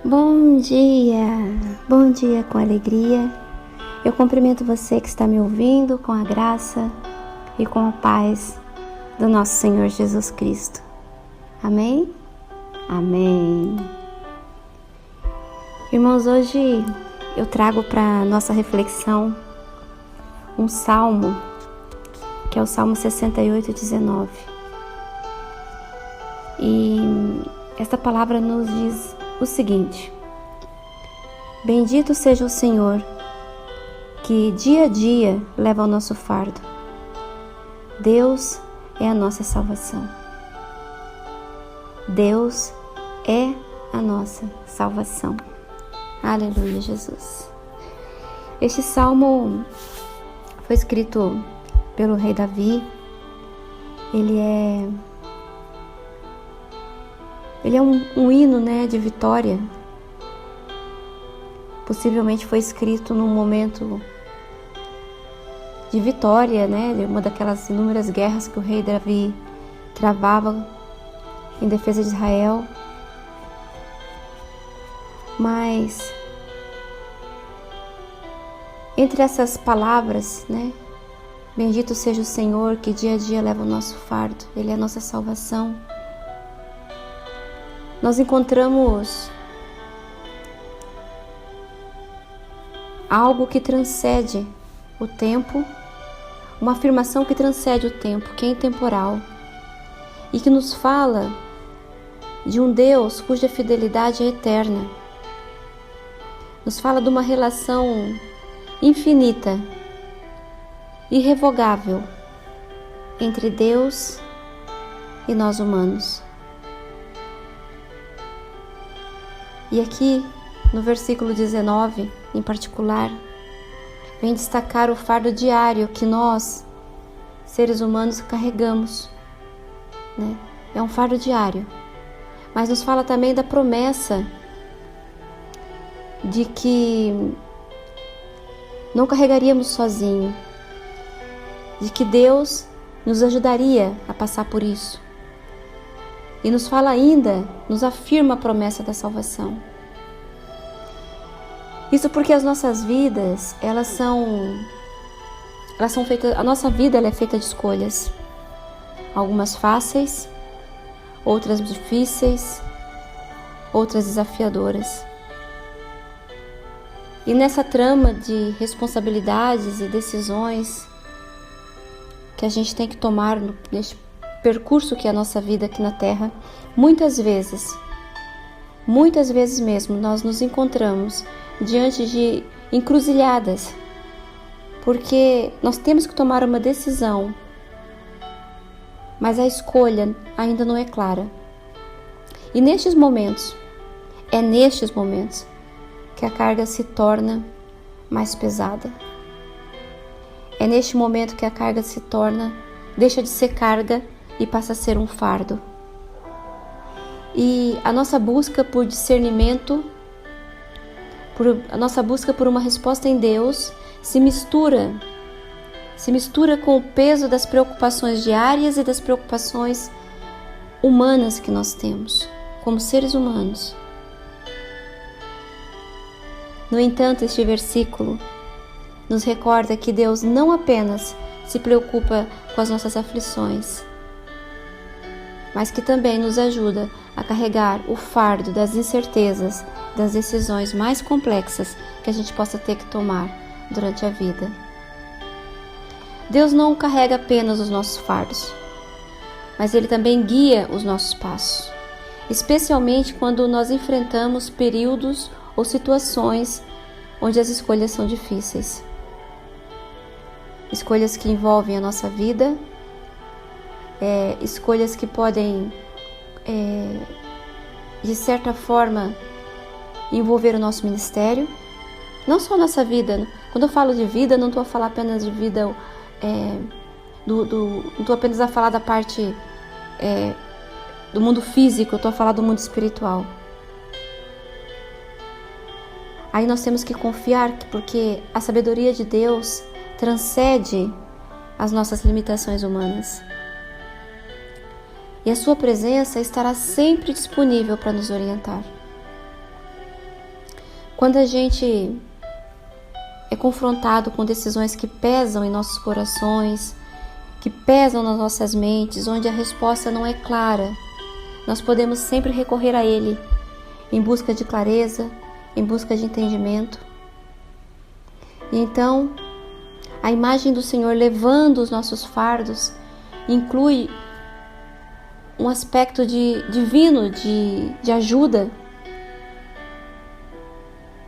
Bom dia com alegria. Eu cumprimento você que está me ouvindo com a graça e com a paz do nosso Senhor Jesus Cristo. Amém? Amém. Irmãos, hoje eu trago para nossa reflexão um salmo, que é o Salmo 68:19. E esta palavra nos diz o seguinte: bendito seja o Senhor, que dia a dia leva o nosso fardo. Deus é a nossa salvação. Deus é a nossa salvação. Aleluia, Jesus. Este salmo foi escrito pelo rei Davi. Ele é um hino, de vitória. Possivelmente foi escrito num momento de vitória, de uma daquelas inúmeras guerras que o rei Davi travava em defesa de Israel. Mas entre essas palavras, bendito seja o Senhor que dia a dia leva o nosso fardo, Ele é a nossa salvação. Nós encontramos algo que transcende o tempo, uma afirmação que transcende o tempo, que é intemporal, e que nos fala de um Deus cuja fidelidade é eterna. Nos fala de uma relação infinita, irrevogável, entre Deus e nós humanos. E aqui, no versículo 19, em particular, vem destacar o fardo diário que nós, seres humanos, carregamos. É um fardo diário. Mas nos fala também da promessa de que não carregaríamos sozinho, de que Deus nos ajudaria a passar por isso. E nos fala ainda, nos afirma a promessa da salvação. Isso porque as nossas vidas, elas são feitas, a nossa vida ela é feita de escolhas. Algumas fáceis, outras difíceis, outras desafiadoras. E nessa trama de responsabilidades e decisões que a gente tem que tomar neste percurso que é a nossa vida aqui na Terra, muitas vezes mesmo, nós nos encontramos diante de encruzilhadas, porque nós temos que tomar uma decisão, mas a escolha ainda não é clara. E é nestes momentos que a carga se torna mais pesada. É neste momento que a carga deixa de ser carga e passa a ser um fardo. E a nossa busca por discernimento, a nossa busca por uma resposta em Deus, se mistura com o peso das preocupações diárias e das preocupações humanas que nós temos, como seres humanos. No entanto, este versículo nos recorda que Deus não apenas se preocupa com as nossas aflições, mas que também nos ajuda a carregar o fardo das incertezas, das decisões mais complexas que a gente possa ter que tomar durante a vida. Deus não carrega apenas os nossos fardos, mas Ele também guia os nossos passos, especialmente quando nós enfrentamos períodos ou situações onde as escolhas são difíceis. Escolhas que envolvem a nossa vida, escolhas que podem, de certa forma, envolver o nosso ministério, não só a nossa vida. Quando eu falo de vida, não estou a falar apenas de vida, não estou apenas a falar da parte do mundo físico, eu estou a falar do mundo espiritual. Aí nós temos que confiar, porque a sabedoria de Deus transcende as nossas limitações humanas. E a sua presença estará sempre disponível para nos orientar. Quando a gente é confrontado com decisões que pesam em nossos corações, que pesam nas nossas mentes, onde a resposta não é clara, nós podemos sempre recorrer a Ele em busca de clareza, em busca de entendimento. E então, a imagem do Senhor levando os nossos fardos inclui um aspecto divino de ajuda,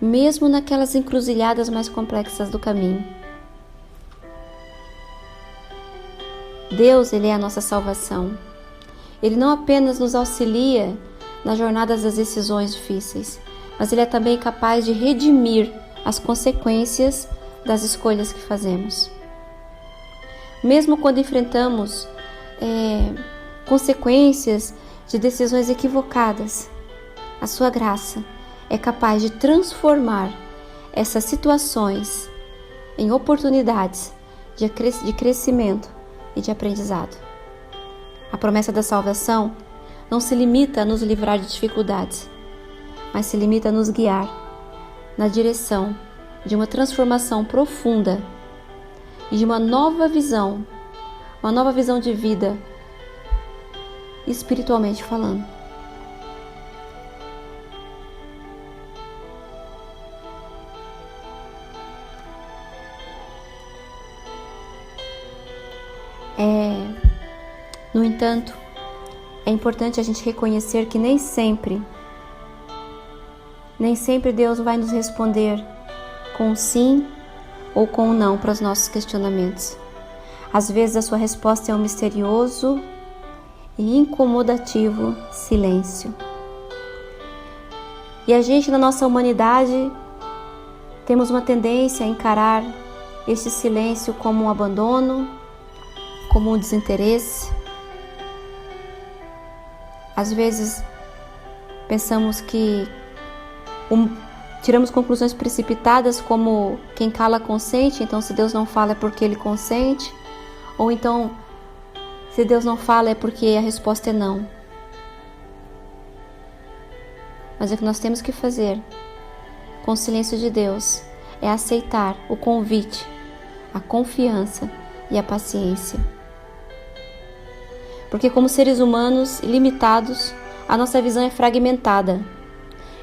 mesmo naquelas encruzilhadas mais complexas do caminho. Deus, Ele é a nossa salvação. Ele não apenas nos auxilia nas jornadas das decisões difíceis, mas Ele é também capaz de redimir as consequências das escolhas que fazemos. Mesmo quando enfrentamos consequências de decisões equivocadas, a sua graça é capaz de transformar essas situações em oportunidades de crescimento e de aprendizado. A promessa da salvação não se limita a nos livrar de dificuldades, mas se limita a nos guiar na direção de uma transformação profunda e de uma nova visão de vida, espiritualmente falando. No entanto, é importante a gente reconhecer que nem sempre Deus vai nos responder com sim ou com não para os nossos questionamentos. Às vezes a sua resposta é um misterioso e incomodativo silêncio. E a gente, na nossa humanidade, temos uma tendência a encarar este silêncio como um abandono, como um desinteresse. Às vezes pensamos que tiramos conclusões precipitadas, como quem cala consente, então se Deus não fala é porque Ele consente, ou então se Deus não fala é porque a resposta é não. Mas o que nós temos que fazer com o silêncio de Deus é aceitar o convite, a confiança e a paciência. Porque como seres humanos limitados, a nossa visão é fragmentada.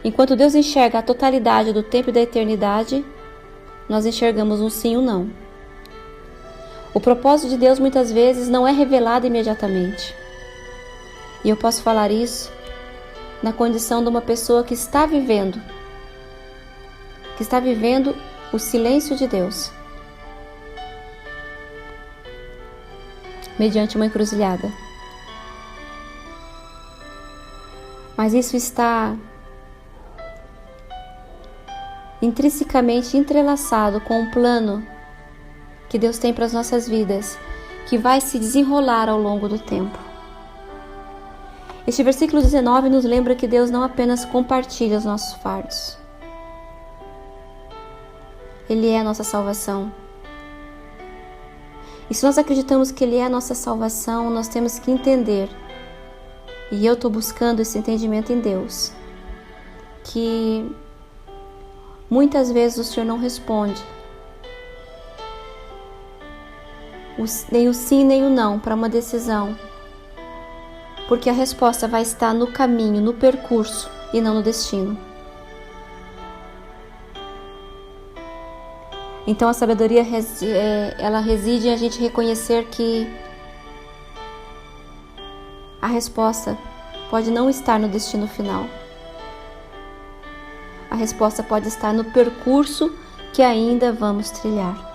Enquanto Deus enxerga a totalidade do tempo e da eternidade, nós enxergamos um sim e um não. O propósito de Deus muitas vezes não é revelado imediatamente. E eu posso falar isso na condição de uma pessoa que está vivendo o silêncio de Deus, mediante uma encruzilhada. Mas isso está intrinsecamente entrelaçado com um plano que Deus tem para as nossas vidas, que vai se desenrolar ao longo do tempo. Este versículo 19 nos lembra que Deus não apenas compartilha os nossos fardos. Ele é a nossa salvação. E se nós acreditamos que Ele é a nossa salvação, nós temos que entender, e eu estou buscando esse entendimento em Deus, que muitas vezes o Senhor não responde nem o sim nem o não para uma decisão, porque a resposta vai estar no caminho, no percurso e não no destino. Então a sabedoria ela reside em a gente reconhecer que a resposta pode não estar no destino final. A resposta pode estar no percurso que ainda vamos trilhar.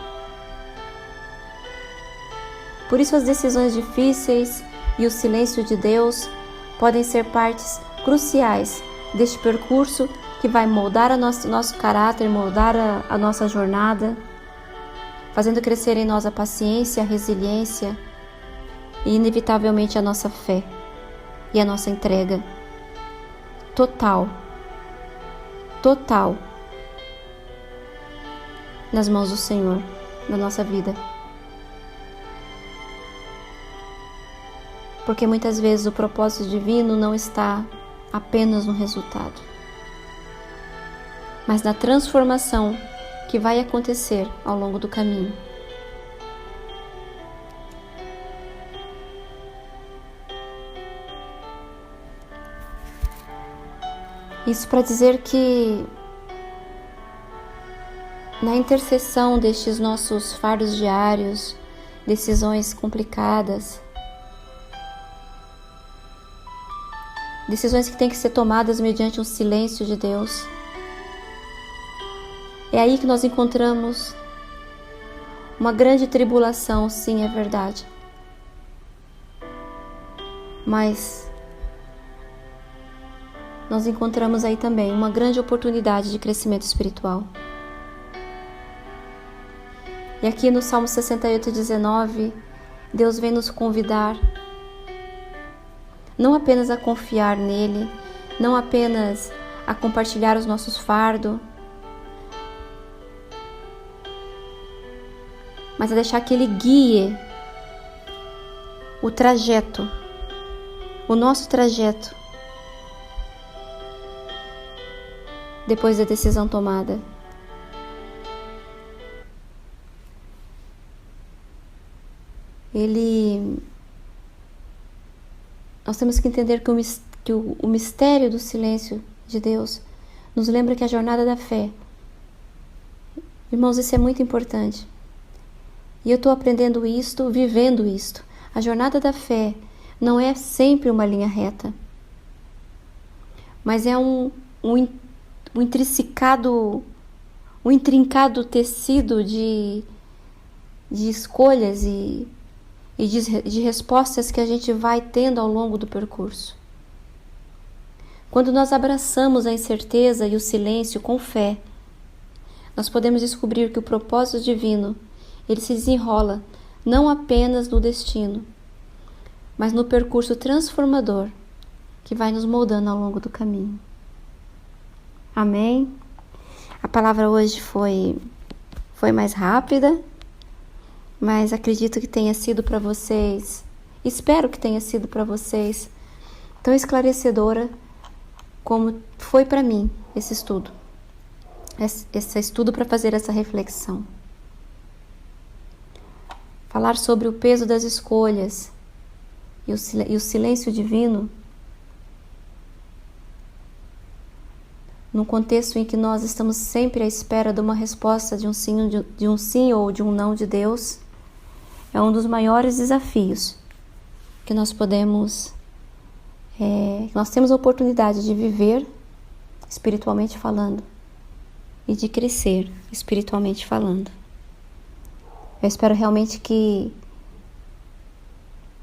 Por isso as decisões difíceis e o silêncio de Deus podem ser partes cruciais deste percurso que vai moldar nosso caráter, moldar a nossa jornada, fazendo crescer em nós a paciência, a resiliência e inevitavelmente a nossa fé e a nossa entrega total nas mãos do Senhor, na nossa vida. Porque muitas vezes o propósito divino não está apenas no resultado. mas na transformação que vai acontecer ao longo do caminho. Isso para dizer que na interseção destes nossos fardos diários, decisões complicadas, decisões que têm que ser tomadas mediante um silêncio de Deus, é aí que nós encontramos uma grande tribulação, sim, é verdade. Mas nós encontramos aí também uma grande oportunidade de crescimento espiritual. E aqui no Salmo 68:19, Deus vem nos convidar não apenas a confiar nele, não apenas a compartilhar os nossos fardos, mas a deixar que ele guie o trajeto, o nosso trajeto, depois da decisão tomada. Nós temos que entender que o mistério do silêncio de Deus nos lembra que a jornada da fé, irmãos, isso é muito importante. E eu estou aprendendo isto, vivendo isto. A jornada da fé não é sempre uma linha reta, mas é um intrincado tecido de escolhas e de respostas que a gente vai tendo ao longo do percurso. Quando nós abraçamos a incerteza e o silêncio com fé, nós podemos descobrir que o propósito divino, ele se desenrola não apenas no destino, mas no percurso transformador que vai nos moldando ao longo do caminho. Amém? A palavra hoje foi mais rápida, mas acredito que tenha sido para vocês, espero que tenha sido para vocês tão esclarecedora como foi para mim esse estudo para fazer essa reflexão. Falar sobre o peso das escolhas e o silêncio divino, num contexto em que nós estamos sempre à espera de uma resposta de um sim ou de um não de Deus, é um dos maiores desafios que nós temos a oportunidade de viver espiritualmente falando e de crescer espiritualmente falando. Eu espero realmente que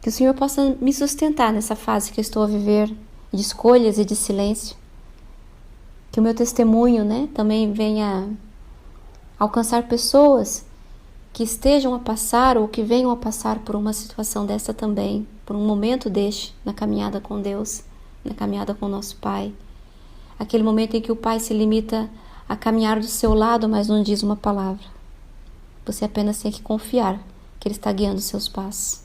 o Senhor possa me sustentar nessa fase que eu estou a viver de escolhas e de silêncio, que o meu testemunho, também venha alcançar pessoas que estejam a passar ou que venham a passar por uma situação dessa também, por um momento deste na caminhada com Deus, na caminhada com o nosso Pai. Aquele momento em que o Pai se limita a caminhar do seu lado, mas não diz uma palavra. Você apenas tem que confiar que Ele está guiando os seus passos.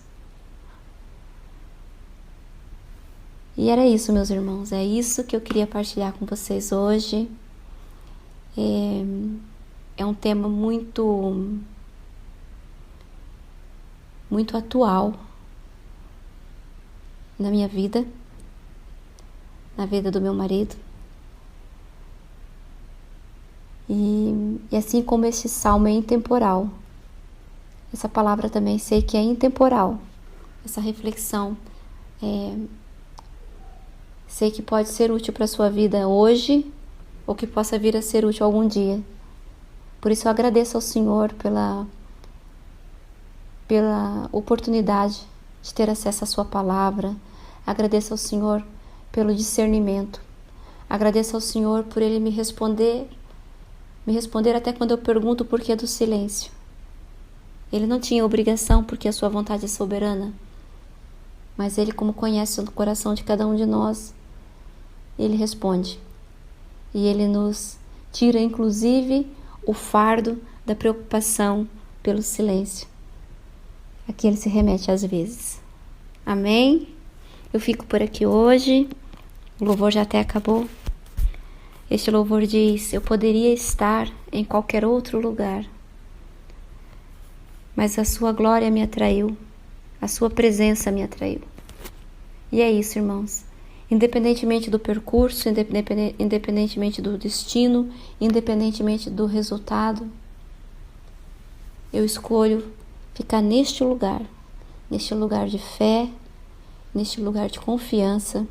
E era isso, meus irmãos, é isso que eu queria partilhar com vocês hoje. É um tema muito atual na minha vida, na vida do meu marido. E assim como este salmo é intemporal, essa palavra também sei que é intemporal. Essa reflexão sei que pode ser útil para a sua vida hoje, ou que possa vir a ser útil algum dia. Por isso eu agradeço ao Senhor pela oportunidade de ter acesso à sua palavra. Agradeço ao Senhor pelo discernimento. Agradeço ao Senhor por Ele me responder até quando eu pergunto o porquê do silêncio. Ele não tinha obrigação, porque a sua vontade é soberana, mas Ele, como conhece o coração de cada um de nós, Ele responde. E Ele nos tira, inclusive, o fardo da preocupação pelo silêncio. Aqui Ele se remete às vezes. Amém? Eu fico por aqui hoje. O louvor já até acabou. Este louvor diz: eu poderia estar em qualquer outro lugar, mas a sua glória me atraiu, a sua presença me atraiu. E é isso, irmãos. Independentemente do percurso, independentemente do destino, independentemente do resultado, eu escolho ficar neste lugar de fé, neste lugar de confiança,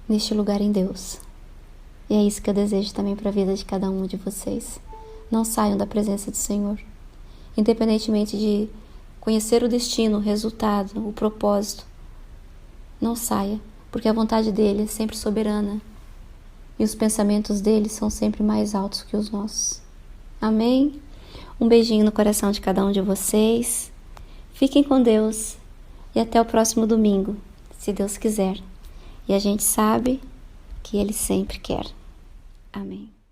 neste lugar em Deus. E é isso que eu desejo também para a vida de cada um de vocês. Não saiam da presença do Senhor. Independentemente de conhecer o destino, o resultado, o propósito, não saia, porque a vontade dele é sempre soberana e os pensamentos dele são sempre mais altos que os nossos. Amém? Um beijinho no coração de cada um de vocês. Fiquem com Deus e até o próximo domingo, se Deus quiser. E a gente sabe que Ele sempre quer. Amém.